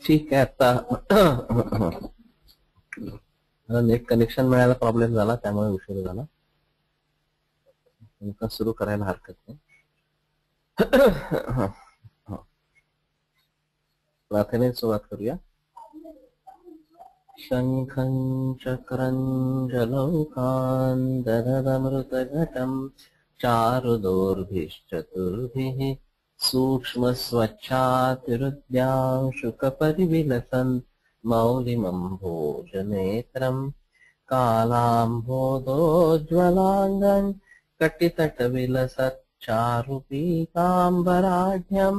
ठीक आहे. आता नेट कनेक्शन मिळायला प्रॉब्लेम झाला, त्यामुळे उशीर झाला. सुरू करायला हरकत नाही. प्रार्थनेत सुरुवात करूया. शंखं चक्रं जलौकान् ददमृतघटं चारुदोर्भिश्चतुर्भिः सूक्ष्मस्वच्छातिरुद्यांशुकपरिविलसन् मौलिमम्भोजनेत्रं कालाम्भोदोज्ज्वलाङ्गं कटितटविलसच्चारुपीताम्बराढ्यं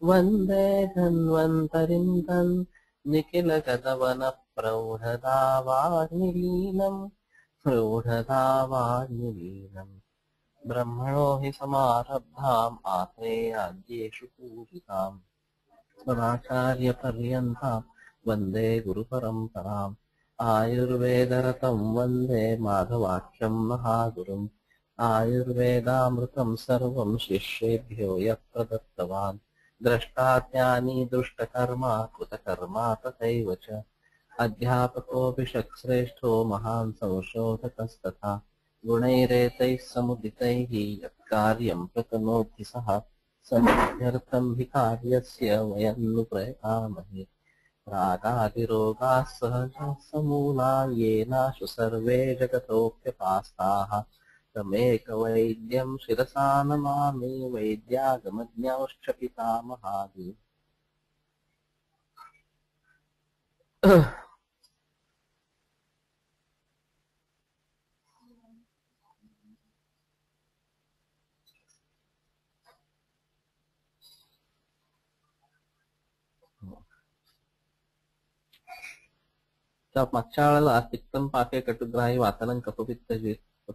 वन्दे धन्वन्तरिं तन् निखिलगतवनप्रौढदावाग्निलीनम् ब्रह्मणो हि समारब्धाम् आत्रेयाद्येषु पूजिताम् स्वराचार्यपर्यन्ताम् वन्दे गुरुपरम्पराम् आयुर्वेदरतं वन्दे माधवाख्यं महागुरुम् आयुर्वेदामृतं सर्वं शिष्येभ्यो यः प्रदत्तवान् द्रष्टाज्ञानी दुष्टकर्मा कृतकर्मा तथैव च अध्यापकोऽपि श्रेष्ठो महान् संशोधकस्तथा गुणैरेतैः समुदितैः यत्कार्यं प्रतनोति सः समित्यर्थं हि कार्यस्य वयं नु प्रयतामहे रागादिरोगाः सहजा समूला येनाशु सर्वे जगतोऽप्यपास्ताः तमेकवैद्यं शिरसा नमामि वैद्यागमज्ञाश्च पितामहादि. मागच्या वेळेला तिक्तम पाके कटुग्राही वातानं कपपित्त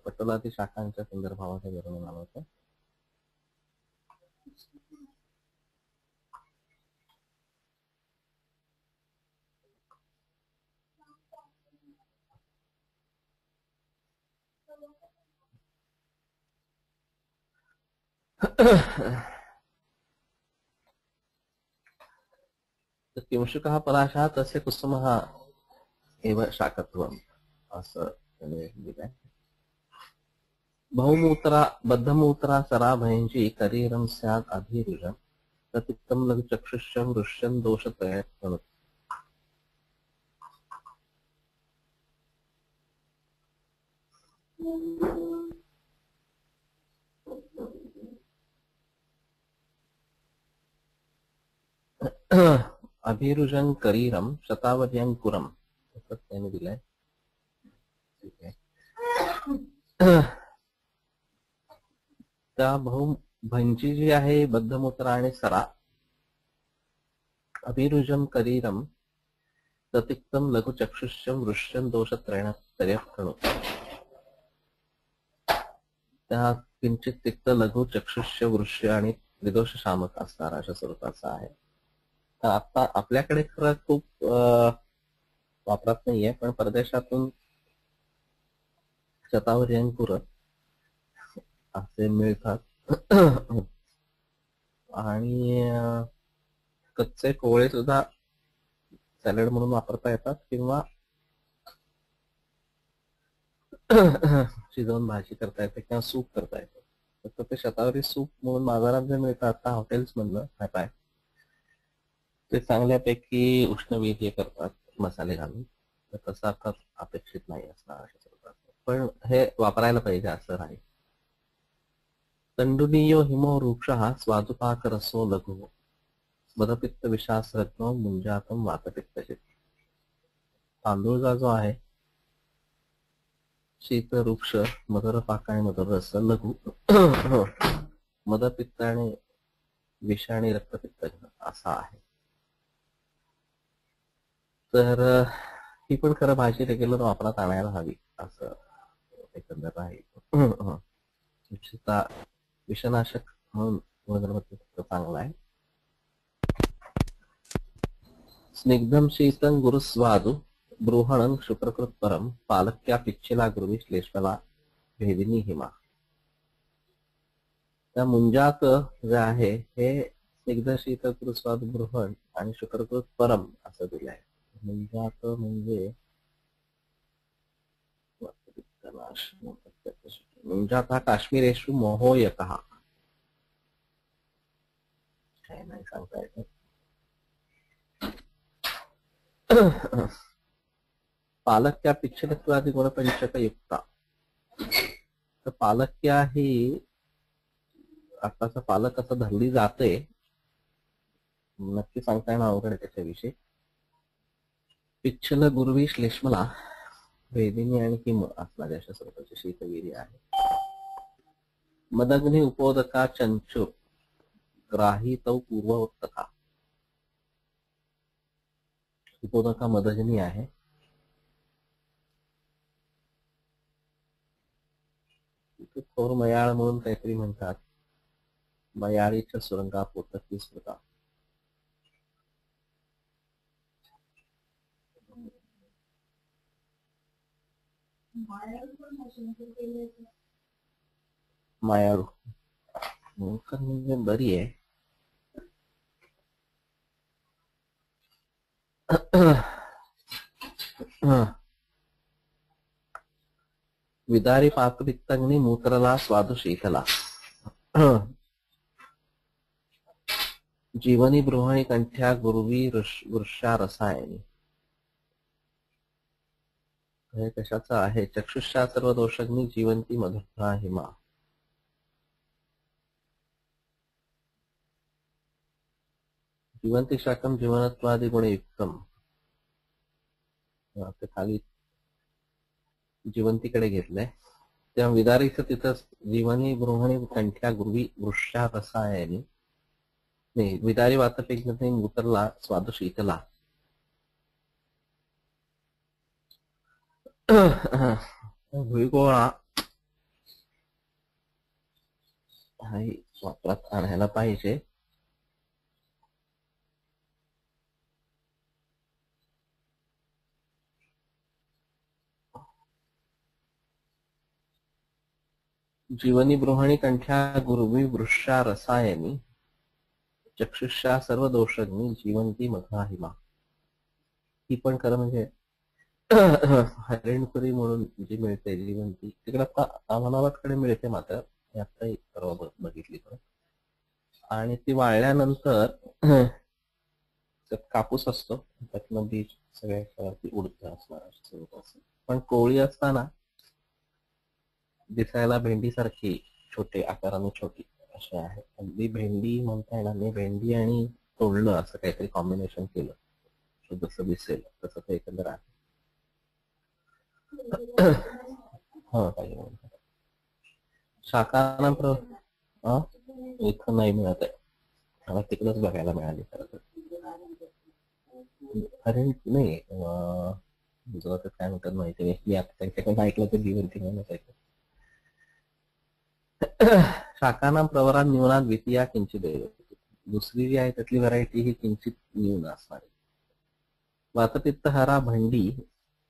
पटोलादी शाखांच्या संदर्भामध्ये वर्णन आलं होतं. किंशुकः पलाशः तस्य कुसुमः एव शाकत्वम् असं त्याने दिलंय. बहुमूत्रा बद्धमूत्रा सराभयंची करीरं स्यात् अभिरुजं ततिक्तं लघुचक्षुष्यं वृष्यं दोषत्रयः. अभिरुजं करीरं शतावर्यंकुरं असं त्याने दिलंय. त्या बहुभंची जी आहे बद्धमूत्र आणि सरा. अभिरुजं करीरं ततिक्तं लघुचक्षुष्यं वृष्यं दोषत्रयः. त्या किंचित तिक्त लघु चक्षुष्य वृष्य आणि त्रिदोष शामक असणारा अशा स्वरूपाचा आहे. तर आता आपल्याकडे खरं खूप वापरात नाहीये, पण परदेशातून शतावर्यंकुर असे मिळतात. आणि कच्चे कोवळे सुद्धा सॅलड म्हणून वापरता येतात किंवा शिजवून भाजी करता येते किंवा सूप करता येते. फक्त ते शतावरी सूप म्हणून बाजारात जे मिळतात आता हॉटेल्स मधलं खाताय ते चांगल्यापैकी उष्णविधी करतात मसाले घालून. तर तसा अर्थ अपेक्षित नाही असणार अशा स्वरूपाचं, पण हे वापरायला पाहिजे असं राहील. तंडुनीयो हिमो वृक्षः स्वादुपाकरसो लघु मदपित्त विषासरत्नो मुंजातम वातपित्तचित. तांदूळचा जो आहे शीत वृक्ष मधुर पाक आणि मधुर रस लघु मदपित्त आणि विष आणि रक्तपित्त असा आहे. तर ही पण खरं भाजी रेग्युलर वापरात आणायला हवी असं एकंदर आहे. विषनाशक म्हणून गुणधर्मयुक्त चांगला आहे. स्निग्धम शीतं गुरुस्वादु बृहणं शुक्रकृत परम पालक्या पिच्छिला गुरुविश्लेषला भेदिनी हिमा. त्या मुंजाक जे आहे हे एकदा शीतकृस्वाद बृहण आणि शुक्रकृत परम असं दिलं आहे. मुंजात म्हणजे मुंजात हा काश्मीरेशु मोहोयकः काय नाही सांगता येत. पालक्या पिच्छलत्वादी गुणपंचक युक्ता. तर पालक्या ही आताचा पालक असं धरली जाते, नक्की सांगता येणं अवघड आहे त्याच्याविषयी. पिच्छल गुरुवी श्लेष्मला वेदिनी आणि हिम असणाऱ्या अशा स्वरूपाची शीतवीर्य आहे. मदग्नी उपोदका चंचुर ग्राही तौ पूर्वोत्तका. उपोदका मदग्नी आहे. थोर मयाळ म्हणून काहीतरी म्हणतात. मयाळीच्या सुरंगा पोतकी स्मृता. मायाळू म्हणजे बरी आहे. विदारी पाकपित्तग्नी मूत्रला स्वादु शीतला. जीवनी बृहणी कंठ्या गुरुवी वृषा रसायनी. हे कशाचं आहे? चक्षुषा सर्व दोषग्नी जीवंती मधुरा हिमा. जीवंती शाकम जीवनत्वादी गुणयुक्तम. ते खाली जिवंतीकडे घेतलंय. तेव्हा विदारीचं तिथं जीवनी बृहणी कंठ्या गुरुवी वृषा रसायनी. नाही, विदारी वातपित्तग्नी मूत्रला स्वादु शीतला. भुईकोळा हाही वापरात आणायला पाहिजे. जीवनी बृहणी कंठ्या गुरुवी वृषा रसायनी. चक्षुषा सर्व दोषग्नी जीवंती मधुरा हिमा. ही पण खरं म्हणजे हरिणपुरी म्हणून जी मिळते जीवंती, तिकडे आता अहमदाबादकडे मिळते मात्र. आताही परवा बघितली पण. आणि ती वाळल्यानंतर त्यात कापूस असतो, त्यातनं बीज सगळ्या उडत असणार. पण कोळी असताना दिसायला भेंडीसारखी छोटे आकाराने छोटी असे आहे. अगदी भेंडी म्हणता येणार नाही. भेंडी आणि तोडलं असं काहीतरी कॉम्बिनेशन केलं जसं दिसेल तसं ते एकंदर आहे. हा काही शाकाना इथं नाही मिळत आहे. मला तिकडच बघायला मिळाली खरं तर. अरे नाही, काय म्हणतात माहिती नाही. मी आता त्यांच्याकडून ऐकलं तर जीवंती म्हणून ऐकलं. शाकाना प्रवरा न्यूना द्वितीया किंचित. दुसरी जी आहे त्यातली व्हरायटी ही किंचित न्यून असणार. वातपित्त हरा भंडी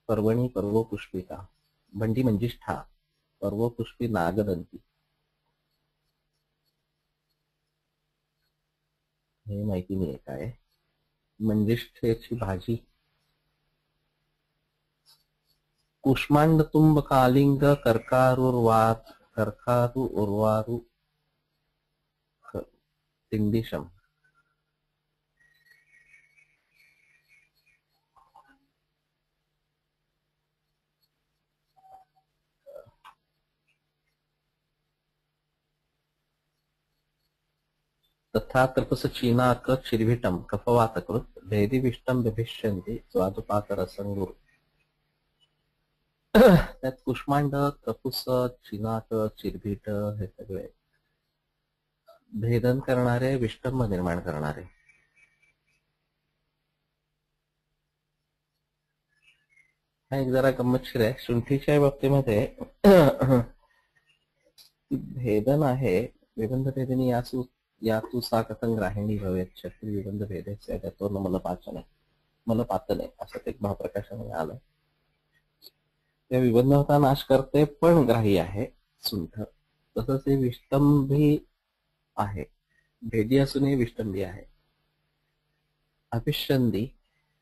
पर्वणी पर्व पुष्पिका. भंडी मंजिष्ठा पर्व पुष्पी नागदंती. हे माहिती नाही काय. मंजिष्ठेची भाजी. कुष्मांड तुंब कालिंग कर्कारुर्वात कर्कारु उर्वारु तिंडिशम. तथा कृपस चीनाक चिरभिटम कफवातकृत भेदिविष्टम बिभिष्यन्ति स्वादुपाकरसंगुर. त्यात कुष्मांड, कपूस, चिनाक, चिरभिट हे सगळे भेदन करणारे, विष्टंभ निर्माण करणारे. हा एक जरा गंमतशीर आहे. शुंठीच्या बाबतीमध्ये भेदन आहे. विबंध भेदिनी यातू सा कथन ग्राहिणी भवेत शक्ती विबंध भेदेचे त्यातो न मला पातले असं एक भावप्रकाशाने आलं. त्या विबंधाचा नाश करते पण ग्राही आहे सुंठ. तसंच हे विष्टंभी आहे. भेदी असूनही विष्टंबी आहे. अभिषंदी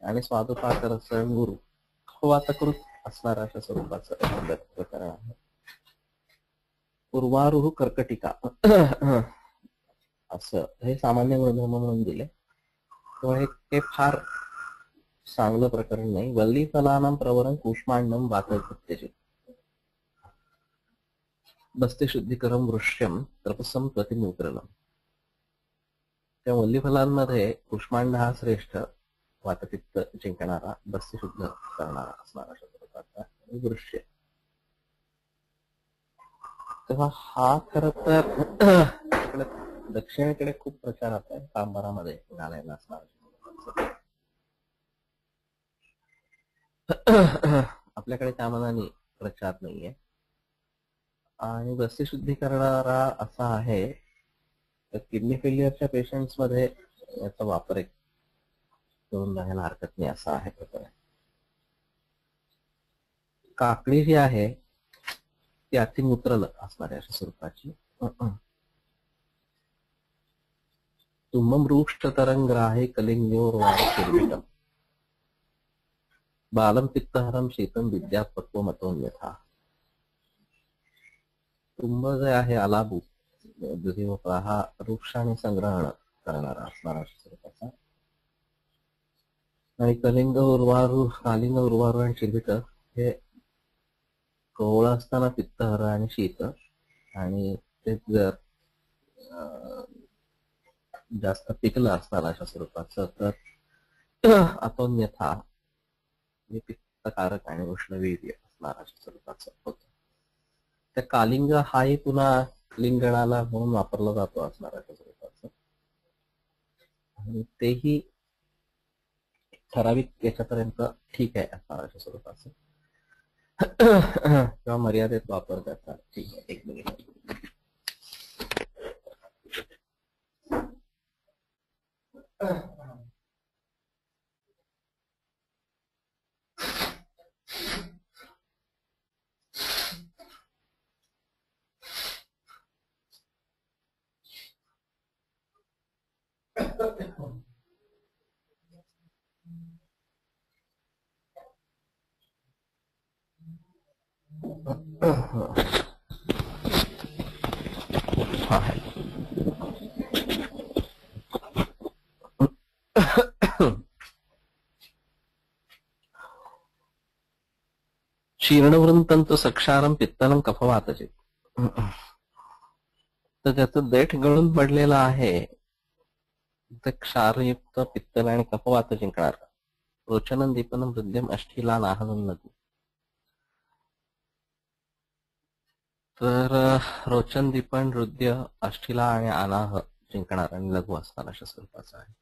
आणि स्वादुपाकर गुरु वातकृत असणाऱ्या अशा स्वरूपाचं एकंदर प्रकरण आहे. उर्वारुह कर्कटिका असं हे सामान्य गुणधर्म म्हणून दिले. तर हे फार चांगलं प्रकरण नाही. वल्ली फलानां प्रवरं कूष्मांडम वातकृत्यजित बस्ते शुद्धीकरम वृष्यम तपसम प्रतिमुग्रलम. त्या वल्ली फलांमध्ये कुष्मांड हा श्रेष्ठ वातपित्त जिंकणारा, बस्ती शुद्ध करणारा असणारा स्वरूपाचा वृक्ष. तेव्हा हा खर तर दक्षिणेकडे खूप प्रचारात आहे. तांबरामध्ये घालायला असणार. आपल्याकडे त्या मनाने प्रचार नाहीये. आणि बस्ती शुद्धी करणारा असा आहे तर किडनी फेल्युअरच्या पेशंट्स मध्ये याचा वापर करून बघायला हरकत नाही असा आहे प्रकार. काकडी जी आहे ती अतिमूत्रल असणाऱ्या अशा स्वरूपाची. तुमम रूक्षतरंग्राहे कलिंग्योर्वाचिर्विटम बालम पित्तहरम शीतम विद्यापत्व मतोन्यथा. तुंब जे आहे अलाबू दुधी भोपळा हा वृक्ष आणि संग्रहण करणारा असणारा स्वरूपाचा. आणि कालिंग उर्वारू आणि शिरभिट हे कोवळ असताना पित्तहर आणि शीत, आणि ते जर जास्त पिकलं असणार अशा स्वरूपाचं तर अतोन्यथा पित्तकारक आणि उष्णवीर्य असणार अशा स्वरूपाचं होतं. त्या कालिंग हाही पुन्हा लिंगणाला म्हणून वापरला जातो असणार अशा स्वरूपाचं. आणि तेही ठराविक याच्यापर्यंत ठीक आहे असणार अशा स्वरूपाचं किंवा मर्यादित वापर त्याचा ठीक आहे. एक मिनिट. शीर्णवृंतंतु सक्षारम पित्तलम कफवातचित. तर त्याचं देठ गळून पडलेलं आहे. ते क्षारयुक्त पित्तल आणि कफवात जिंकणार. रोचनम दीपनम हृदयम अष्टीला नाहनम नदी. तर रोचन दीपन हृदय अष्टीला आणि अनाह जिंकणार आणि लघु असणार अशा स्वरूपाचं आहे.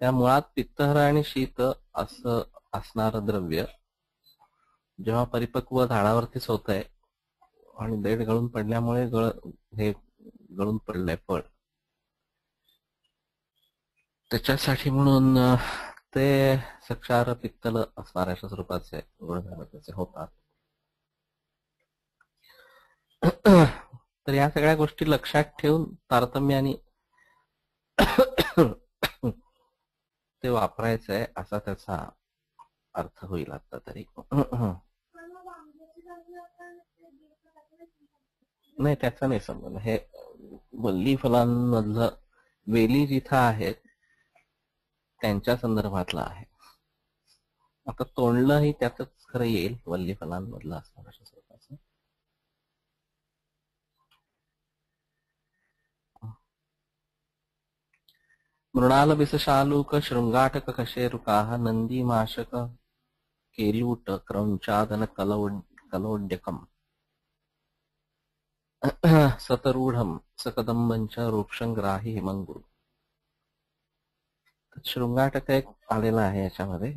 त्या मुळात पित्तहर आणि शीत असं असणारं द्रव्य जेव्हा परिपक्व झाडावरतीच होत आहे आणि देठ गळून पडल्यामुळे हे गळून पडलंय फळ, त्याच्यासाठी म्हणून ते सक्षार पित्तल असणाऱ्या स्वरूपाचे गुणधर्म त्याचे होतात. तर या सगळ्या गोष्टी लक्षात ठेवून तारतम्याने ते वापरायचं आहे असा त्याचा अर्थ होईल आता तरी. नाही त्याचा नाही संबंध. हे वल्ली फलांमधलं वेली जिथं आहेत त्यांच्या संदर्भातलं आहे. आता तोंडलंही त्यातच खरं येईल वल्ली फलांमधलं असणार अशा स्वरूपाचं. मृणाल बिसशालूक शृंगाटक कशेरुकाः नंदी माशक केलूट क्रौंचादन कलोड्यकम सतरूढम सकदंबंच रूपशंग्राही हिमंगुरु. शृंगाटक एक आलेला आहे याच्यामध्ये,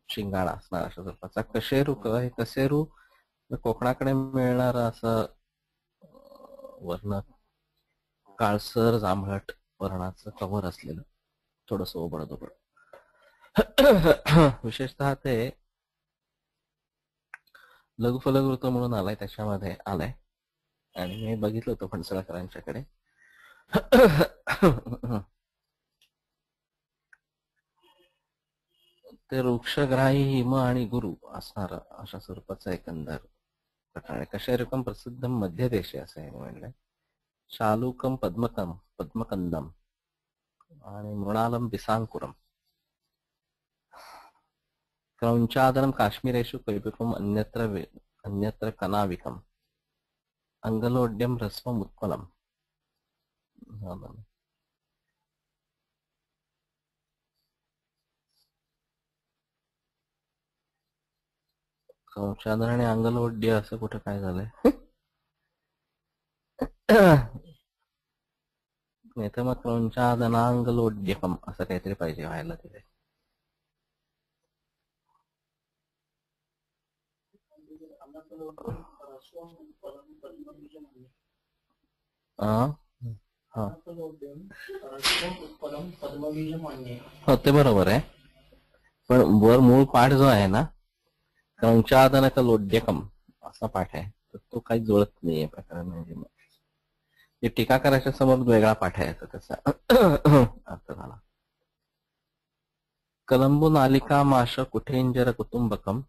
शिंगाळा असणार अशा स्वरूपाचा. कशेरुक हे कसेरू कोकणाकडे मिळणार असं वर्ण काळसर जांभळट वर्णाचं कव्हर असलेलं थोडस ओबडधोबड. विशेषतः ते लघुफलकृत म्हणून आलाय त्याच्यामध्ये आलाय आणि मी बघितलं होतं फणसळकरांच्याकडे. ते वृक्षग्राही हिम आणि गुरु असणार अशा स्वरूपाचा एकंदर प्रकार आहे. कशेरुकम प्रसिद्धम मध्य देशे असं आहे म्हणलंय. शालूकम पद्मकंदम आणि मृणालम बिसांकुरम. क्रौंचादनम काश्मीरेषु कैपिकम अन्यत्र कनाविकम. अंगलोड्यम रस्वम उत्पलम. क्रौंचादन आणि अंगलोड्य असं कुठं काय झालंय? नाही तर मग क्रौंचादनांगलोड्यकम असं काहीतरी पाहिजे व्हायला तिथे. हो ते बरोबर आहे, पण वर मूळ पाठ जो आहे ना क्रौंचादनक लोड्यकम असा पाठ आहे, तर तो काही जुळत नाहीये प्रकरण. म्हणजे टीकाकाराच्या समोर वेगळा पाठ आहे त्याचा अर्थ झाला. कलंबू नालिका माश कुठेंजर कुटुंबकम.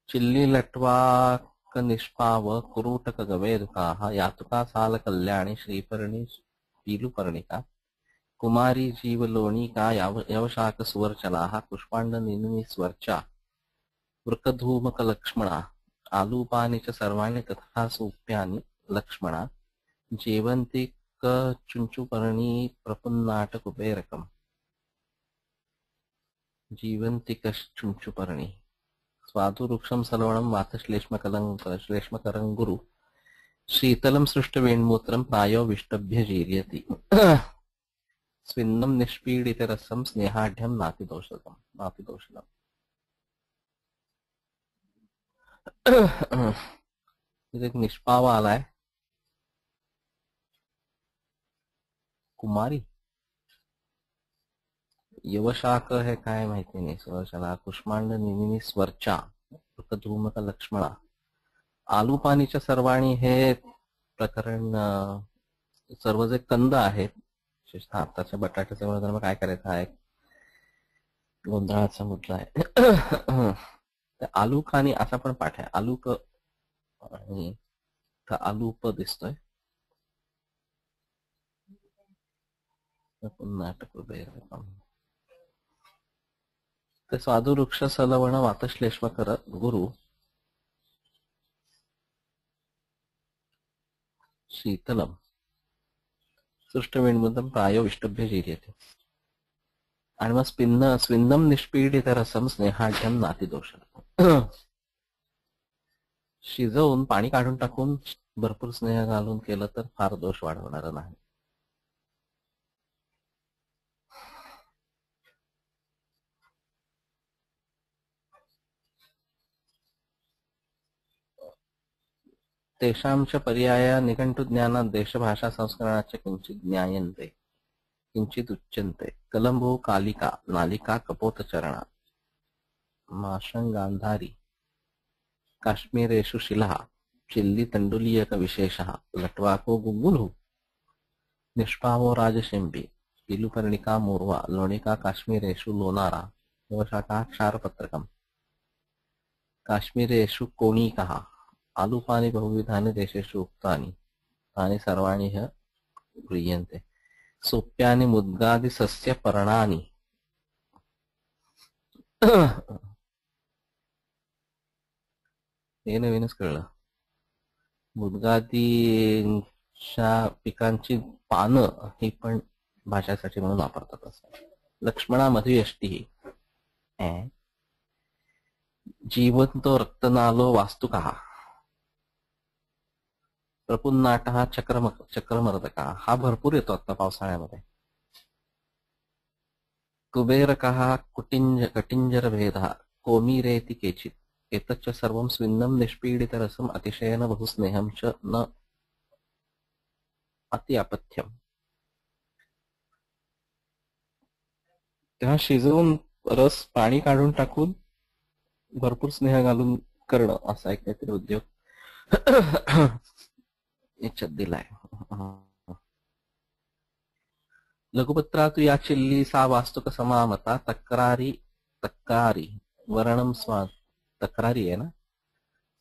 चिल्ली लट्वाक निष्पाव कुरूटक गवेदुका यातुका साल कल्याणी श्रीपर्णी पीलुपर्णिका कुमारी जीवलोणिका यवशाक सुवर्चला पुष्पांड निनुनी स्वर्चा वृकधूमक लक्ष्मणा आलूपानी च सर्वाणि तथा सूप्यानि लक्ष्मणा जेवंती क चुंचुपर्णी प्रपुन्नाट कुबेरकम. जीवंतिक चुंचुपर्णी स्वादुवृक्षम सलवणम वातश्लेष्मकरं गुरु शीतलं सृष्टवेण्मूत्रं प्रायो विष्टभ्य जीर्यति. स्विन्नं निष्पीडितरसं स्नेहाढ्यं नातिदोषलम्. एक निष्पाव आलाय. कुमारी यवशाक हे काय माहिती नाही. स्वरचला कुष्मांड निमिनी स्वरचा धूमक लक्ष्मणा आलूपानीच्या सर्वाणी हे प्रकरण सर्व जे कंद आहेत विशेषतः आताच्या बटाट्याच्या बरोबर काय करायचं आहे गोंधळाचा मुद्दा आहे. आलूक आणि असा पण पाठ आहे. आलूक आणि आलूप दिसतोय. नाटक ते स्वादुवृक्ष सलवण वातश्लेष्मकर गुरु शीतलम सृष्टवेण्मुदम प्रायो विष्टभ्य जीर्यते. आणि मग स्विन्नम निष्पीडित रसम स्नेहाढ्यम नातिदोषलम. शिजवून पाणी काढून टाकून भरपूर स्नेह घालून केलं तर फार दोष वाढवणार नाही. तेषांच्या पर्याया निघंटु ज्ञानात देशभाषा संस्करणाचे किंचित ज्ञायन्ते किंचित उच्यन्ते. कलंबो कालिका नालिका कपोतचरणा माशंगांधारी काश्मीरेषु शिला चिल्ली तंडुलीयक विशेषः लट्वाको गुंगुलु निष्पावो राजशिंबी पीलुपर्णिका मूर्वा लोणिका काश्मीरेषु लोनारा यवशाका क्षारपत्रकम काश्मीरेषु कोणिकः आलूपानी बहुविधानि देशेषु उक्तानि तानि सर्वाणि ह गृह्यन्ते. सोप्यानि मुद्गादि सस्य पर्णानि. हे नवीनच कळलं. मुद्गादींच्या पिकांची पानं ही पण भाषासाठी म्हणून वापरतात असं. लक्ष्मणा मधुयष्टी जीवंतो रक्तनालो वास्तुकः प्रपुन्नाट हा चक्रमर्दका हा भरपूर येतो आता पावसाळ्यामध्ये. कुबेरकः कटिंजर भेदः कोमीरेति केचित एतच्च सर्वं स्विन्नं निष्पीडितरसम् अतिशयेन बहुस्नेहं च न अति अपथ्यम. तेव्हा शिजवून रस पाणी काढून टाकून भरपूर स्नेह घालून करणं असा एक काहीतरी उद्योग याच्यात दिलाय. लघुपत्रातु या चिल्ली सा वास्तुक समामता तक्रारी वर्णम स्वाद तक्रारी आहे ना,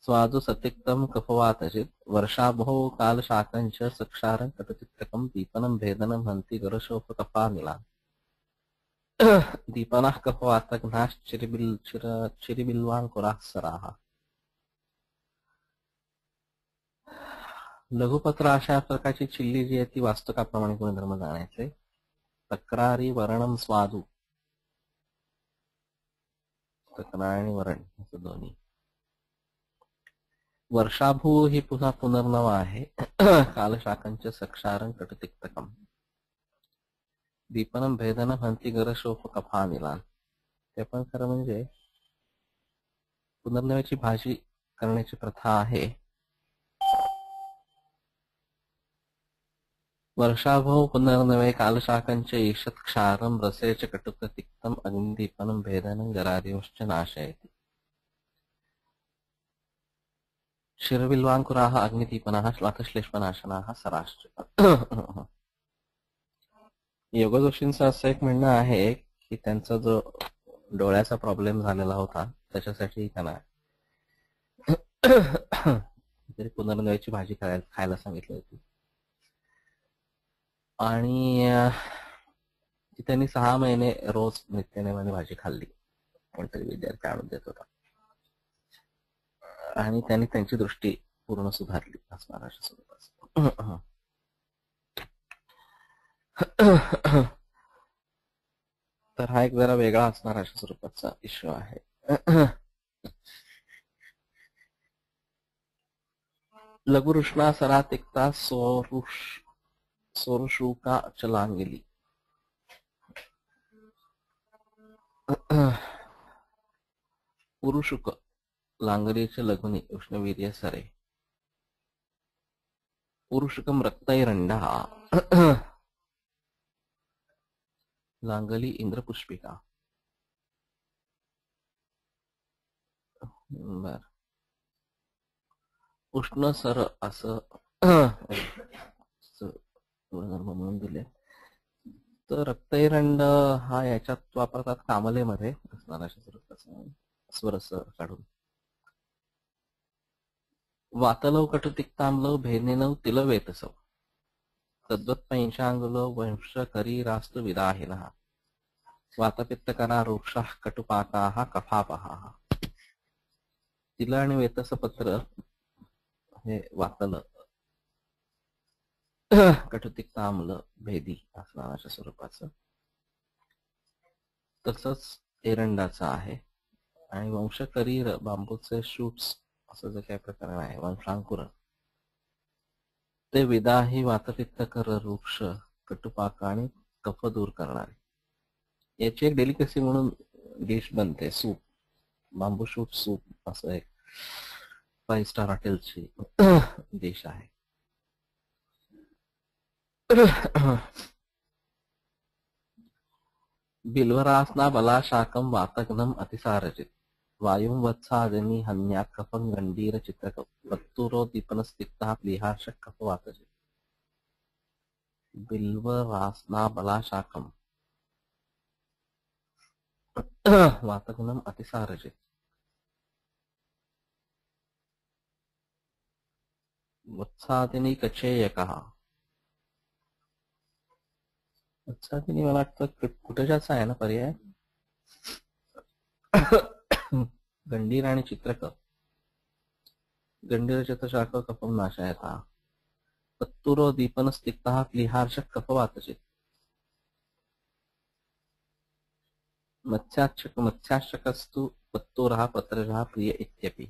स्वादु सतिक्तम कफवातचित वर्षाभो कालशाकंच सक्षारं कटतिक्तकम दीपनं भेदनं हंति गरशोप कफानिला दीपनाः कफवातघ्नाश्चिरिबिल्वांकुराः सराः. लघुपत्र अशा प्रकारची चिल्ली जी आहे ती वास्तुकाप्रमाणे गुणधर्म जाणायचे. तक्रारी वर्णम स्वादू, तक्रार आणि वर्ण असं दोन्ही. वर्षाभू ही पुन्हा पुनर्नव आहे. कालशाकंच सक्षारं कटतिक्तकम दीपनं भेदनं हंति गरशोप कफानिलान. ते पण खरं म्हणजे पुनर्नव्याची भाजी करण्याची प्रथा आहे. वर्षाभो पुनर्नवे कालशाकंच ईषत् क्षारं रसेच कटुक तिक्तम अग्निदीपनं भेदनं गरादिंश्च नाशयति. शिरबिल्वांकुराः अग्निदीपनाः श्वातश्लेष्मनाशनाः सराश्च. योगदोषींचं असं एक म्हणणं आहे की त्यांचा जो डोळ्याचा प्रॉब्लेम झालेला होता त्याच्यासाठी त्यांना तरी पुनर्नव्याची भाजी खायला सांगितली होती. आणि त्यांनी 6 महिने रोज नित्यनेमाने भाजी खाल्ली. कोणतरी विद्यार्थी आणून देत होता आणि त्यांनी त्यांची दृष्टी पूर्ण सुधारली असणार अशा स्वरूपाचं. तर हा एक जरा वेगळा असणार अशा स्वरूपाचा इश्यू आहे. लघुरुष्णा सरातिक्ता सोरुषुका चलांगिली. पुरुषुक लांगरीचे लघुनी उष्णवीर्य सरे. पुरुषुकम रक्तैरंडा लांगली इंद्रपुष्पिका. बर, उष्ण सर असं म्हणून दिले. तर रक्तैरंड हा याच्यात वापरतात कामलेमध्ये असणार अशा स्वरूपाचा स्वरस काढून. वातलव कटुतिक्तांलव भेनेनव तिलवेतसव तद्वत्पैंशांगुलो वंश करीरास्तु विदाहिनः वातपित्तकरा वृक्षाः कटुपाकाः कफापहाः. तिल आणि वेतस पत्र हे वातल, कटुतिक्ताम्ल भेदी असणार अशा स्वरूपाचं. तसंच एरंडाचं आहे. आणि वंशकरीर बांबूचे शूट्स असं जे काही प्रकरण आहे वंशांकुर ते विदाही वातपित्तकर वृक्ष कटुपाक आणि कफ दूर करणारे. याची एक डेलिकसी म्हणून डिश बनते, सूप, बांबू शूट सूप असं एक 5 स्टार हॉटेलची डिश आहे. बिल्वरासना बला शाकम वातग्नम अतिसारचित वायुं वत्सादिनी हन्या कफं गंडीर चित्रक वत्तुरो दीपनस्तिक्तः प्लीहार्षक कफवातचित. बिल्वरासना बला शाकम वातग्नम अतिसारचित वत्सादिनी कचेयकः. वत्सादिनी मला वाटतं कुठेच्याच आहे ना पर्याय. गंडीर आणि चित्रक. गंडीर चित्रशाक कफम नाशयता. पत्तुरो दीपनस्तिक्तः प्लीहार्षक कफवातचित. मत्स्याश्चकस्तु पत्तुरः पत्रजः प्रिय इत्यपि.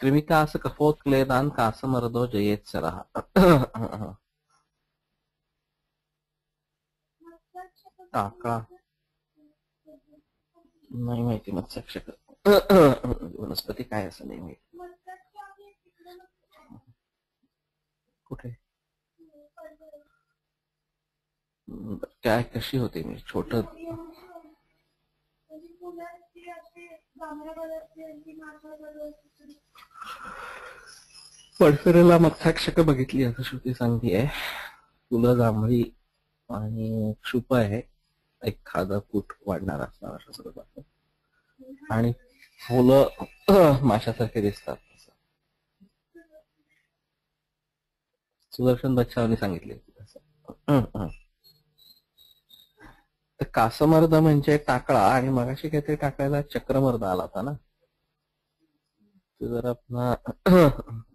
कृमिकास कफोत्क्लेदान कासमर्दो जयेत्सरः. टाका नाही माहिती. मत्स्यक्षक वनस्पती काय असं नाही माहिती. कुठे काय कशी होते मी छोट पडसरेला मत्स्याक्षक बघितली असं श्रुती सांगतेय. फुलं जांभळी आणि क्षुप आहे, एखादा फूट वाढणार असणार अशा स्वरूपात, आणि फुलं माशासारखे दिसतात. सुदर्शन बच्चावनी सांगितले. तर कासमर्द म्हणजे टाकळा, आणि मगाशी काहीतरी टाकळ्याला चक्रमर्द आला होता ना. जर आपण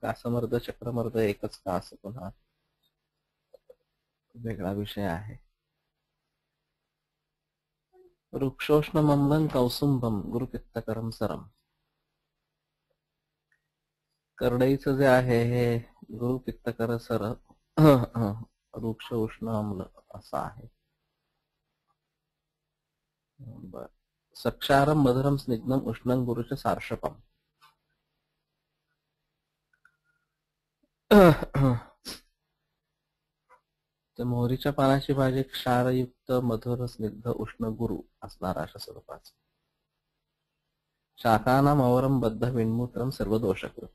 कासमर्द चक्रमर्द एकच का असं पुन्हा वेगळा विषय आहे. वृक्षोष्ण ममलं कौसुंबम गुरुपित्तकरम सरम. करडईचं जे आहे हे गुरुपित्तकर सर वृक्ष उष्ण अम्ल असं आहे. बर. सक्षारम मधुरम स्निग्धम उष्णं गुरुच सार्षपम. तर मोहरीच्या पानाची भाजी क्षारयुक्त मधुर स्निग्ध उष्ण गुरु असणार अशा स्वरूपाच. शाखानाम अवरम बद्ध विणमूत्रम सर्व दोषकृत.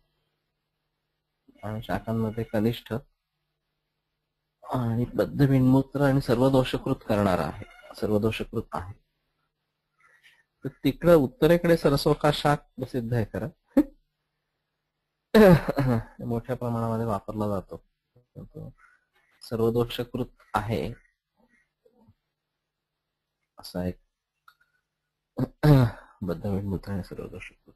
आणि शाखांमध्ये कनिष्ठ आणि बद्ध विणमूत्र आणि सर्व दोषकृत करणारा आहे, सर्व दोषकृत आहे. तर तिकडं उत्तरेकडे सरसोका शाख प्रसिद्ध आहे खरं. मोठ्या प्रमाणामध्ये वापरला जातो. सर्वदोषकृत आहे असा एक बद्ध विणमूत्र आणि सर्वदोषकृत.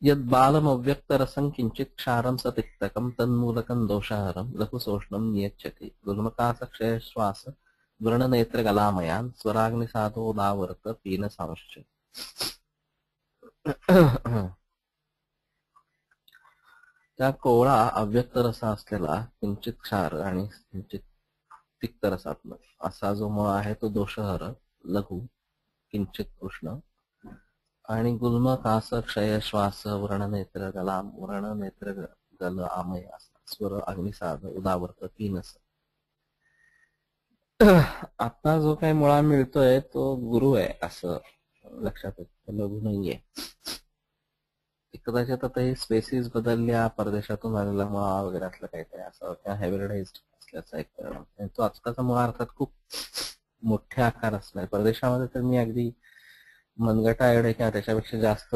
यद बालम अव्यक्त रसं किंचित क्षारम सतिक्तकम तन्मूलकं दोषहरम लघुसोष्णम नियच्छति. गुल्मकास क्षय श्वास वृणनेत्र गलामयान स्वराग्नि साधोदावर्त पीन सांश. त्या कोवळा अव्यक्त रसा असलेला किंचित क्षार आणि किंचित तिक्त रसात्मक असा जो मळ आहे तो दोषहर, लघु, किंचित उष्ण, आणि गुल्म कास क्षय श्वास वृणनेत्र गलाम वृणनेत्र गल आमय असा स्वर अग्निसाध उदावर्त पीनस. आता जो काही मुळा मिळतोय तो गुरु आहे असं लक्षात येतं, लघु नाहीये. कदाचित आता हे स्पेसिस बदलल्या, परदेशातून आलेला मुळा वगैरे असलं काहीतरी असं त्या हायब्रिडाइज्ड असल्याचा एक परिणाम. तो आजकालचा मुळा अर्थात खूप मोठ्या आकार असणार. परदेशामध्ये तर मी अगदी मनगटा एवढे किंवा त्याच्यापेक्षा जास्त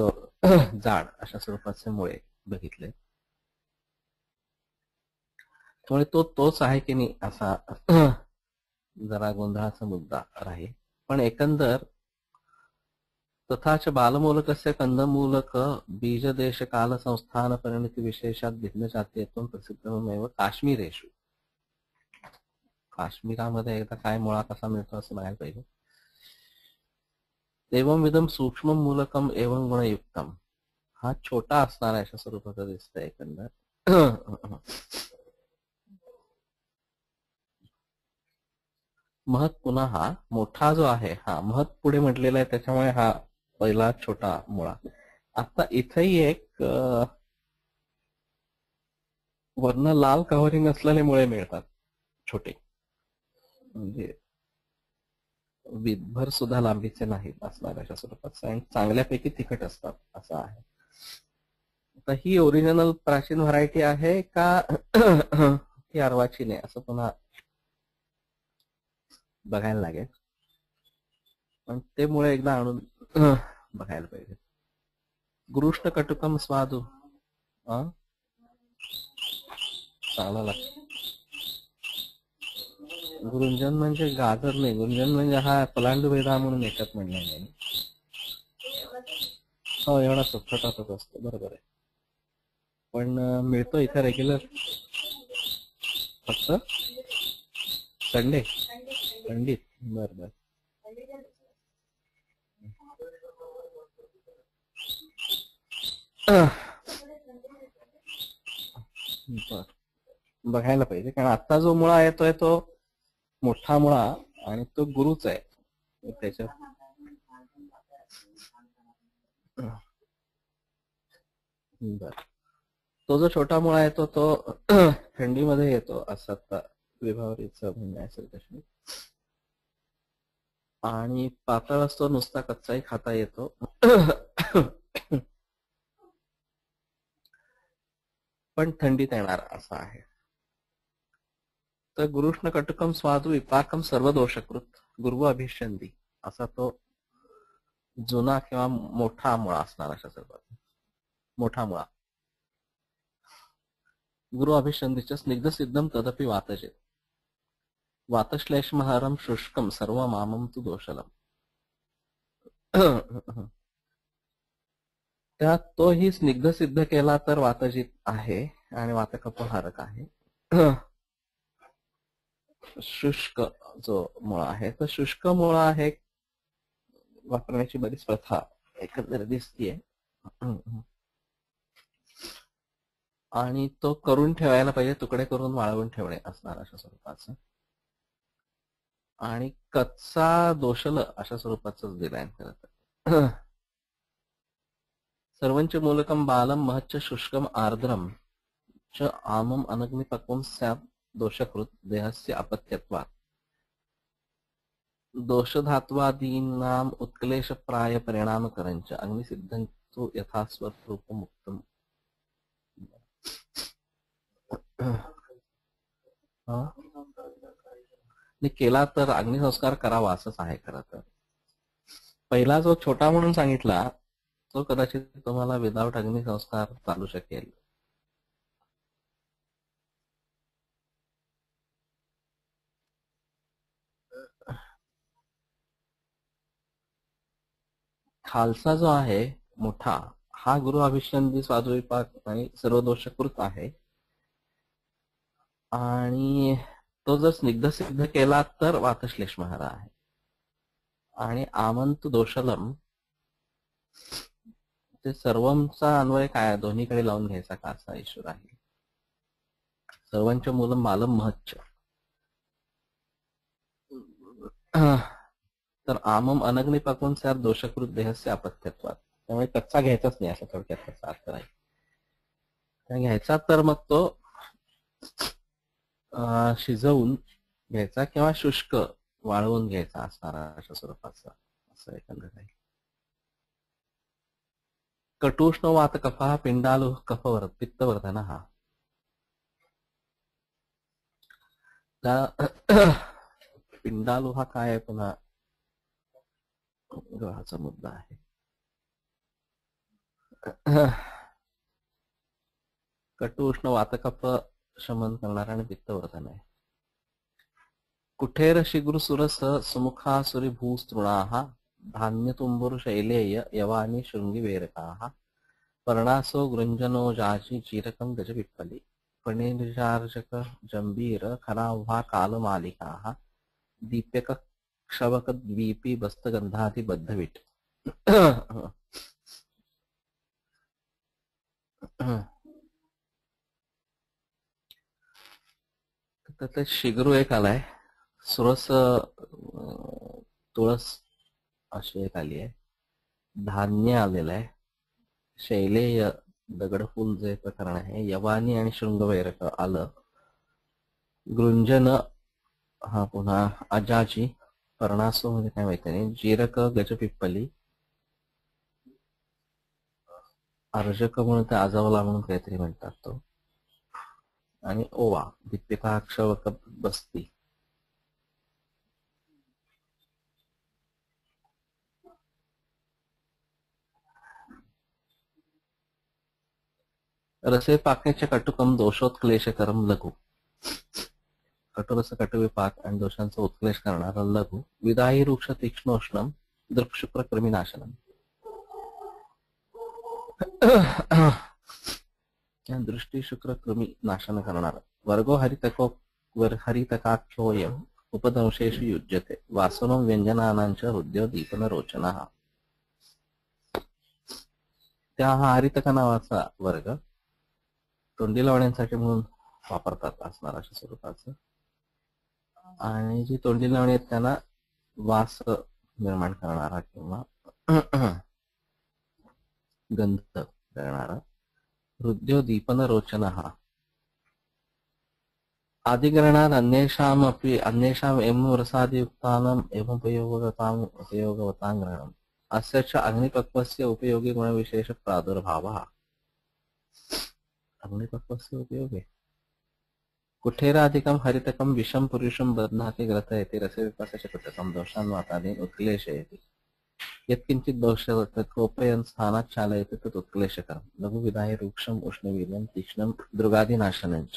जाड अशा स्वरूपाचे मुळे बघितले. त्यामुळे तो तोच आहे की नाही असा जरा गोंधळाचा मुद्दा राहील. पण एकंदर तथाच बालमूलकस्य कंदमूलक बीजदेश काल संस्थान परिणति विशेषात भिन्न जातीयत्वं प्रसिद्धमेव काश्मीरेषु. काश्मीरामध्ये एकदा काय मुळा कसा मिळतो असं बघायला पाहिजे. एवं विधम सूक्ष्म मूलकम एवं गुणयुक्तम. हा छोटा असणारा अशा स्वरूपाचा दिसतंय एकंदर. महत पुन्हा हा मोठा जो आहे, हा महत पुढे म्हटलेला आहे त्याच्यामुळे हा पहिला छोटा मुळा. आता इथेही एक वर्ण लाल कव्हरिंग असलेले मुळे मिळतात छोटे, म्हणजे विदभर सुद्धा लांबीचे नाहीत असणार अशा स्वरूपात, आणि चांगल्यापैकी तिखट असतात असं आहे. आता ही ओरिजिनल प्राचीन व्हरायटी आहे का ही अर्वाचीन आहे असं पुन्हा बघायला लागेल. पण ते मुळे एकदा आणून बघायला पाहिजे. गुरुष्ट कटुकम स्वादू चांगला लागतो. गुरुंजन म्हणजे गाजर नाही, गुंजन म्हणजे हा पलांडू भेदा म्हणून याच्यात म्हणलं नाही. हो, एवढा छोटाच असतो, बरोबर आहे. पण मिळतो इथे रेग्युलर फक्त संडे पंडित. बरोबर. बघायला पाहिजे, कारण आता जो मुळा येतोय तो मोठा मुळा आणि तो गुरुच आहे. त्याच्यात तो जो छोटा मुळा येतो तो थंडीमध्ये येतो असं आता विभावरीचं म्हणणं असेल. आणि पातळ असतो, नुसता कच्चाही खाता येतो. पण थंडीत येणार असा आहे. तर गुरुष्ण कटुकम स्वादू विपाकम सर्व दोषकृत गुरु अभिषंदी असा तो जुना किंवा मोठा मुळा असणार अशा सर्वात मोठा मुळा. गुरु अभिषंदीच्या स्निग्ध सिद्धम तदपि वातजे वातश्लेषमहरम शुष्कम सर्व मामम तु दोषलम. त्यात तोही स्निग्ध सिद्ध केला तर वातजित आहे आणि वातकपहारक आहे. शुष्क जो मुळा आहे तर शुष्क मुळा आहे वापरण्याची बरीच प्रथा एकंदर दिसतीये. आणि तो करून ठेवायला पाहिजे, तुकडे करून वाळवून ठेवणे असणार अशा स्वरूपाचं. आणि कच्चा दोषल अशा स्वरूपाच दिलाय खरं तर. सर्वंच मूलकम बालम महच्च शुष्कम आर्द्रम च आमम अनग्निपक्वम स्यात् दोषकृत देहस्य अपत्यत्वात् दोषधात्वादीनाम उत्क्लेश प्राय परिणाम करंच अग्निसिद्धं तु यथा स्वरूप मुक्तम. केला तर अग्निसंस्कार करावा असंच आहे खरं तर. पहिला जो छोटा म्हणून सांगितला तो कदाचित तुम्हाला विदाउट अग्निसंस्कार चालू शकेल. खालसा जो आहे मोठा हा गुरु अभिषंदी स्वादुविपाक आणि सर्व दोषकृत आहे. आणि तो जर स्निग्ध सिद्ध केला तर वातश्लेषमहारा आहे. आणि आमंत दोषलम ते सर्वंचा अन्वय काय दोन्हीकडे लावून घ्यायचा का असा ईश्वर आहे. सर्वांच्या मूलम मालम महच्च तर आमम अनग्नि पाकून स्यात् दोषकृत देहस्य अपत्यत्वात्. त्यामुळे कच्चा घ्यायचाच नाही असा थोडक्यात त्याचा अर्थ नाही. घ्यायचा तर मग तो शिजवून घ्यायचा किंवा शुष्क वाळवून घ्यायचा असणारा अशा स्वरूपाचा असं एकंदर आहे. कटुष्ण वात कफा पिंडालु कफवर पित्तवर्धन हा पिंडालु हा काय आहे पुन्हा ग्रहाचा मुद्दा आहे. कटुष्ण वातकफ शमन करणारा आणि पित्तवर्धन आहे. कुठेर शिगुर सुरस सुमुखासुरी भूस्तृणाः धान्य तुंबुर शैलेय यवानी शृंगी वेरकाः पर्णासो गृंजनो जाची चीरकं गज पिप्पली फणिर्जार्जक जंबीर खराव्हा कालमालिकाः दीप्यक क्षवक द्वीपी बस्तगंधादि बद्धविट. तर शिगरू एक आलाय, सुरस तुळस अशी एक आली आहे, धान्य आलेलं आहे, शैलेय दगडफूल जे प्रकरण आहे, यवानी आणि शृंगवैरक आलं, गृंजन हा पुन्हा अजाची, पर्णासो म्हणजे काय माहिती नाही, जीरक गजपिप्पली, अर्जक म्हणून ते आजावला म्हणून काहीतरी म्हणतात तो, आणि ओवा दीपिकाक्षवक बस्ती. रसे पाकाचे कटुकम दोषोत्क्लेशकरम लघु. कटुरस कटुविपाक आणि दोषांचा उत्क्लेश करणारा लघु. विदाही वृक्ष तीक्ष्णोष्णम दृक्शुक्र कृमीनाशनम. दृष्टी शुक्र कृमी नाशन करणारा. वर्गो हरितकाख्योयम उपदंशेषु युज्यते वासनम व्यंजनानांच्या हृदय दीपन रोचना. त्या हा हरितका नावाचा वर्ग तोंडी लावण्यासाठी म्हणून वापरतात असणार अशा स्वरूपाचं. आणि जी तोंडी लावणी आहेत त्यांना वास निर्माण करणारा किंवा गंध करणारा. हृदय दीपन रोचना हा आदिकरणात् अन्येषाम् एवं रसादियुक्तानाम् उपयोगवतां ग्रहणम् अस्य च अग्निपक्वस्य उपयोगी गुणविशेष प्रादुर्भावः। अग्निपक्वस्य उपयोगे कुठेरादिकं हरितकं विषं पुरुषं बध्नाति ग्रथयति रसविपाकस्य कुटकं दोषान् वातादीन् उत्क्लेशयति। यत्किञ्चित् दोषकोपयन् स्थानात् चालयति तत् उत्क्लेशकरं लघुविधाय रूक्षम् उष्णवीर्यं तीक्ष्णं दृगादिनाशनं च।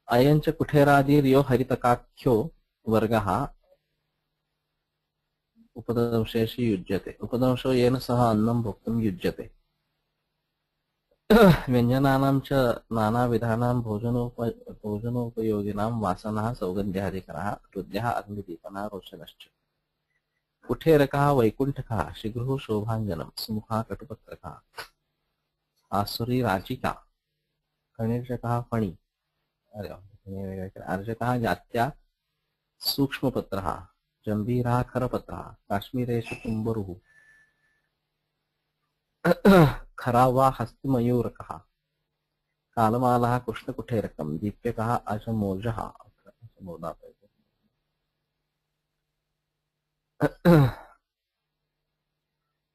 अयं च कुठेरादिर्यो हरितकाख्यो वर्गः उपदंशेषु युज्यते। उपदंशो येन सह अन्नं भोक्तुं युज्यते। व्यञ्जनानां च नानाविधानां भोजनोपयोगिनां वासनाः सौगन्ध्यादिकरः हृद्यः अग्निदीपनः रोचनश्च। कुठेरकः वैकुण्ठकः शिग्रुः शोभाञ्जनं सुमुखः कटुपत्रकः आसुरी राजिका कणिर्जकः फणी अर्जकः जात्या सूक्ष्मपत्रः जम्बीरः खरपत्रः काश्मीरेषु तुम्बरुः खरा वा हस्तिमयूरकः कालमालः कृष्णकुठेरकं दीप्यकः अजमोजः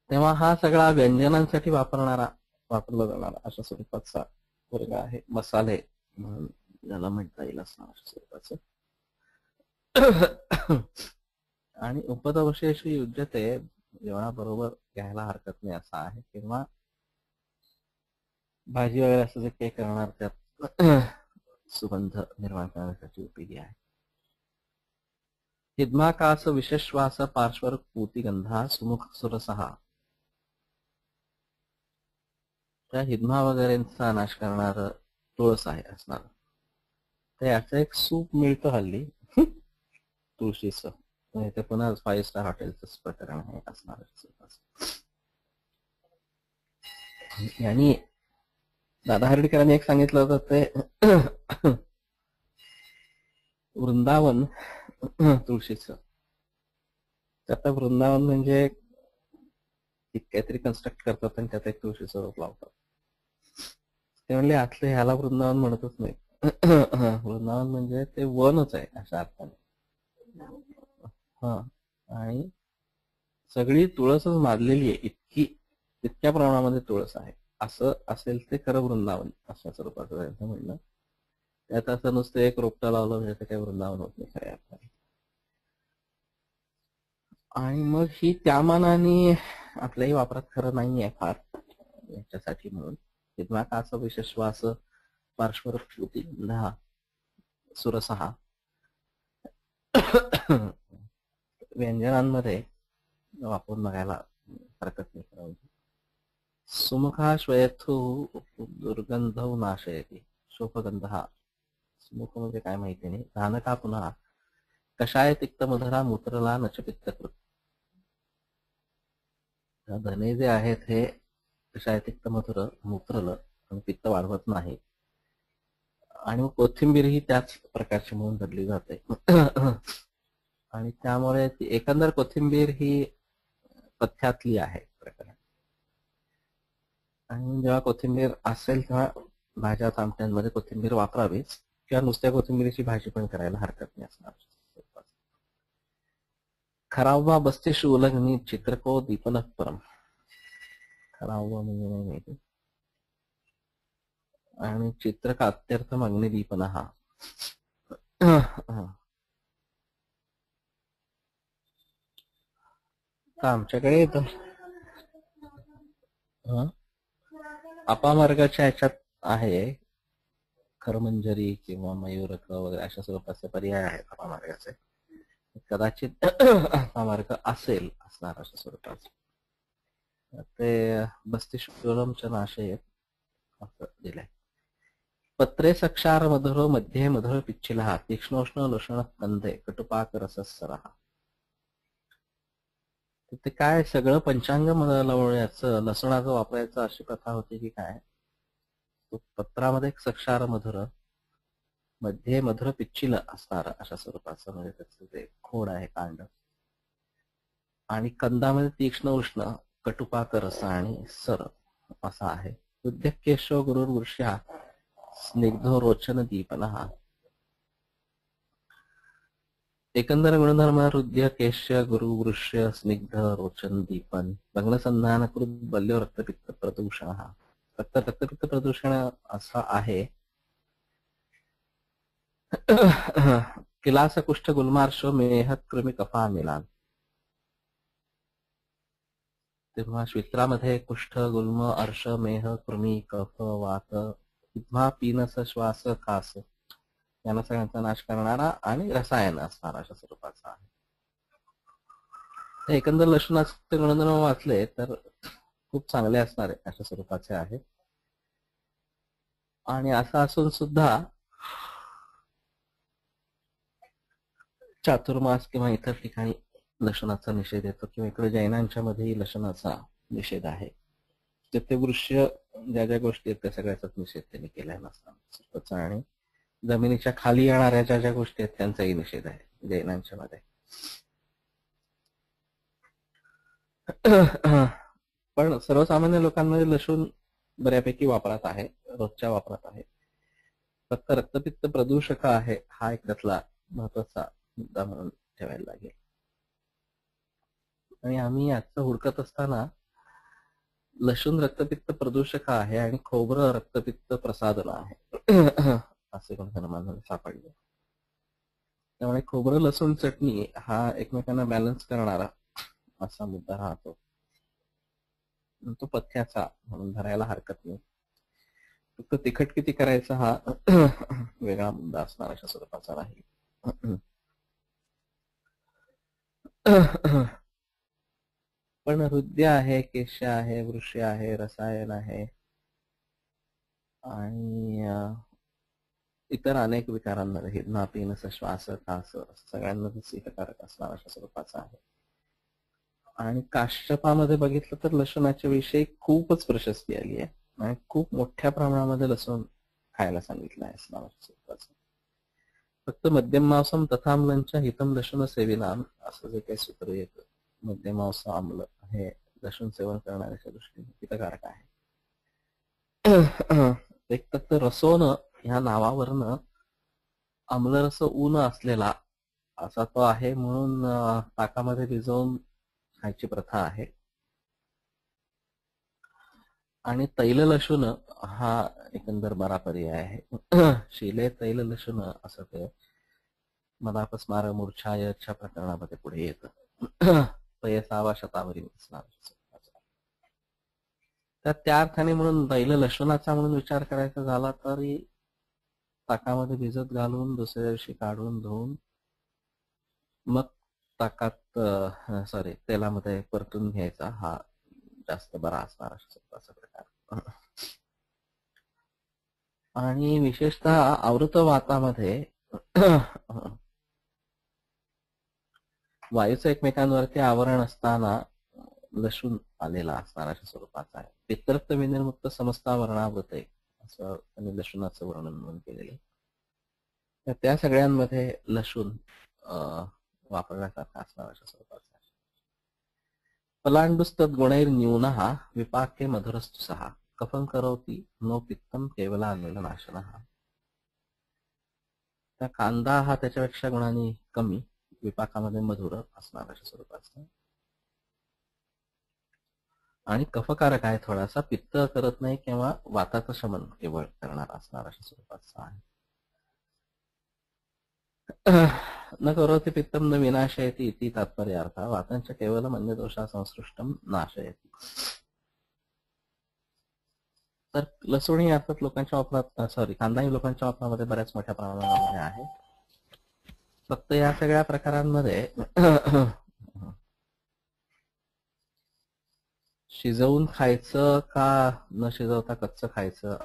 तेव्हा हा सगळा व्यंजनांसाठी वापरला जाणारा अशा स्वरूपाचा वर्ग आहे मसाले म्हणून ज्याला म्हणता येईल असं अशा स्वरूपाचं. आणि उपदवशेष युज्यते जेवणाबरोबर घ्यायला हरकत नाही असं आहे किंवा भाजी वगैरे असं जे काही करणार त्यात सुगंध निर्माण करण्यासाठी उपयोगी आहे. हिद्माकास विशेषवास पार्श्वर पूतिगंधा सुमुख सुरसहा. त्या हिद्मा वगैरेंचा नाश करणार तुळस आहे असणार. तर याचं एक सूप मिळतं हल्ली तुळशीचं. ते पुन्हा 5 स्टार हॉटेलच प्रकरण आहे असणार. आणि दादा हर्डीकरांनी एक सांगितलं होतं ते वृंदावन तुळशीचं. आता वृंदावन म्हणजे काहीतरी कन्स्ट्रक्ट करतात आणि त्यात एक तुळशीचं रोप लावतात. ते म्हणले आतलं ह्याला वृंदावन म्हणतच नाही. वृंदावन म्हणजे ते वनच आहे अशा अर्थाने. हा आणि सगळी तुळसच मारलेली आहे इतक्या प्रमाणामध्ये तुळस आहे असं असेल ते खरं वृंदावन अशा स्वरूपाचं त्यांचं म्हणणं. त्यात असं नुसतं एक रोपटा लावलं म्हणजे ते काही वृंदावन होत नाही खऱ्या अर्थाने. आणि मग ही त्या मानाने आपल्याही वापरात खरं नाहीये फार याच्यासाठी म्हणून. हिद्माकास विशेषवास पार्श्वर पूतिगंधा सुरसहा व्यंजनांमध्ये वापरून बघायला हरकत नाही. सुमुखा श्वयथु दुर्गंधौ नाशयति शोभगंधः. सुमुख म्हणजे काय माहिती नाही. धानका पुन्हा कषाय तिक्त मधुरा मूत्रला नच पित्तकृत. धने जे आहेत हे कषाय तिक्त मधुर मूत्रलं आणि पित्त वाढवत नाही. आणि मग कोथिंबीर ही त्याच प्रकारची म्हणून धरली जाते. आणि त्यामुळे एकंदर कोथिंबीर ही पथ्यातली आहे प्रकार. आणि जेव्हा कोथिंबीर असेल तेव्हा भाज्या आमट्यांमध्ये कोथिंबीर वापरावीच किंवा नुसत्या कोथिंबीरीची भाजी पण करायला हरकत नाही असणार. खराववा बसते शूलग्नी चित्रको दीपन परम. खराववा म्हणजे नाही माहिती. आणि चित्रक अत्यर्थम अग्निदीपन हा. आमच्याकडे येत अपामार्गाच्या ह्याच्यात आहे खरमंजरी किंवा मयूरक वगैरे अशा स्वरूपाचे पर्याय आहेत अपामार्गाचे. कदाचित अपामार्ग असेल असणार अशा स्वरूपाचे. ते बस्तिशूलमच्या नाशय असं दिलंय. पत्रे सक्षार मधुरो मध्ये मधुर पिच्छिला तीक्ष्णोष्ण लोषण कंदे कटुपाक रससरहा. ते काय सगळं पंचांग लावण्याचं लसणाचं वापरायचं अशी प्रथा होती की काय. पत्रामध्ये एक सक्षार मधुर मध्ये मधुर पिच्छिल असणार अशा स्वरूपाचं म्हणजे त्याचं ते खोड आहे कांड. आणि कंदामध्ये तीक्ष्ण उष्ण कटुपाक रस आणि सर असा आहे. उद्यकेशो गुरुर्वृष्या स्निग्धो रोचन दीपन. एकंदर गुणधर्म हृदय केश्य गुरु वृष्य स्निग्ध रोचन दीपन लग्नसंधानकृत बल्यो रक्तपित्त प्रदूषण हा रक्तपित्त प्रदूषण असा आहे. किलास कुष्ठ गुलमार्श मेह कृमी कफा मिलान. तेव्हा श्वित्रामध्ये कुष्ठ गुल्म अर्श मेह कृमी कफ वात इथमा पीनस श्वास खास यांना सगळ्यांचा नाश करणारा आणि रसायन असणारा अशा स्वरूपाचा आहे. एकंदर लसूणाचे गुणधर्म वाचले तर खूप चांगले असणारे अशा स्वरूपाचे आहे. आणि असं असून सुद्धा चातुर्मास किंवा इतर ठिकाणी लसणाचा निषेध येतो किंवा इकडे जैनांच्या मध्येही लसणाचा निषेध आहे. ते वृक्ष ज्या ज्या गोष्टी आहेत त्या सगळ्याचाच निषेध त्यांनी केलाय नसताना आणि जमिनीच्या खाली येणाऱ्या ज्या ज्या गोष्टी आहेत त्यांचाही निषेध आहे जैनांच्या मध्ये. पण सर्वसामान्य लोकांमध्ये लसूण बऱ्यापैकी वापरात आहे, रोजच्या वापरात आहे. फक्त रक्तपित्त प्रदूषक आहे हा एक त्यातला महत्वाचा मुद्दा म्हणून ठेवायला लागेल. आणि आम्ही याचं हुडकत असताना लसूण रक्तपित्त प्रदूषक आहे आणि खोबरं रक्तपित्त प्रसादन आहे असे गुणधर्मांना सापडले. त्यामुळे खोबरं लसूण चटणी हा एकमेकांना बॅलन्स करणारा असा मुद्दा राहतो. तो पथ्याचा म्हणून धरायला हरकत नाही. फक्त तिखट किती करायचा हा वेगळा मुद्दा असणार अशा स्वरूपाचा राहील. पण हृदय आहे, केश आहे, वृक्ष आहे, रसायन आहे आणि इतर अनेक विकारांमध्ये हिदमा पीनस श्वास खास सगळ्यांमध्ये हितकारक असणार अशा स्वरूपाचा आहे. आणि काश्यपामध्ये बघितलं तर लसूणाच्या विषयी खूपच प्रशस्ती आली आहे आणि खूप मोठ्या प्रमाणामध्ये लसूण खायला सांगितलं आहे असणार अशा स्वरूपाचं. फक्त मध्यम मांसम तथाम्लांच्या हितम लसूण सेविनाम असं जे काही सूत्र येतं, मध्यम मांस आम्ल हे लसूण सेवन करणाऱ्याच्या दृष्टीने हितकारक आहे. एक तर रसोन ह्या नावावरनं आम्लरस ऊन असलेला असा तो आहे म्हणून ताकामध्ये भिजवून खायची प्रथा आहे. आणि तैल लसूण हा एकंदर बरा पर्याय आहे. शिले तैल लसूण असं ते मदापस्मार मूर्छायच्या प्रकरणामध्ये पुढे येतं. 6व्या शतावरी असणार. तर त्या अर्थाने म्हणून तैल लसूणाचा म्हणून विचार करायचा झाला तरी ताकामध्ये भिजत घालून दुसऱ्या दिवशी काढून धुवून मग ताकात तेलामध्ये परतून घ्यायचा हा जास्त बरा असणार असा प्रकार. आणि विशेषतः आवृत वातामध्ये वायूचं एकमेकांवरती आवरण असताना लसूण आलेला असणार अशा स्वरूपाचा आहे. पितरक्त विनिर्मुक्त समस्ता वर्णावृत आहे असं त्यांनी लसूणाचं वर्णन म्हणून केलेलं. तर त्या सगळ्यांमध्ये लसूण वापरण्यासारखा असणार अशा स्वरूपाचा आहे. पलांडुस्तद गुणैर न्यूनः विपाके मधुरस्तु सहा कफं करोति नो पित्तम केवलान्वेल नाशनः. त्या कांदा हा त्याच्यापेक्षा गुणांनी कमी विपाकामध्ये मधुर असणार अशा स्वरूपाचा आणि कफकारक आहे, थोडासा पित्त करत नाही किंवा वाताचं शमन केवळ करणार असणार अशा स्वरूपाचा आहे. न करोति पित्तम न विनाशयति इति तात्पर्यार्थ वातांच्या केवळ अन्य दोषा संसृष्टम नाशयति. तर लसूण ही अर्थात लोकांच्या वापरात कांदा ही लोकांच्या वापरामध्ये बऱ्याच मोठ्या प्रमाणामध्ये आहे. फक्त या सगळ्या प्रकारांमध्ये शिजवून खायचं का न शिजवता कच्चं खायचं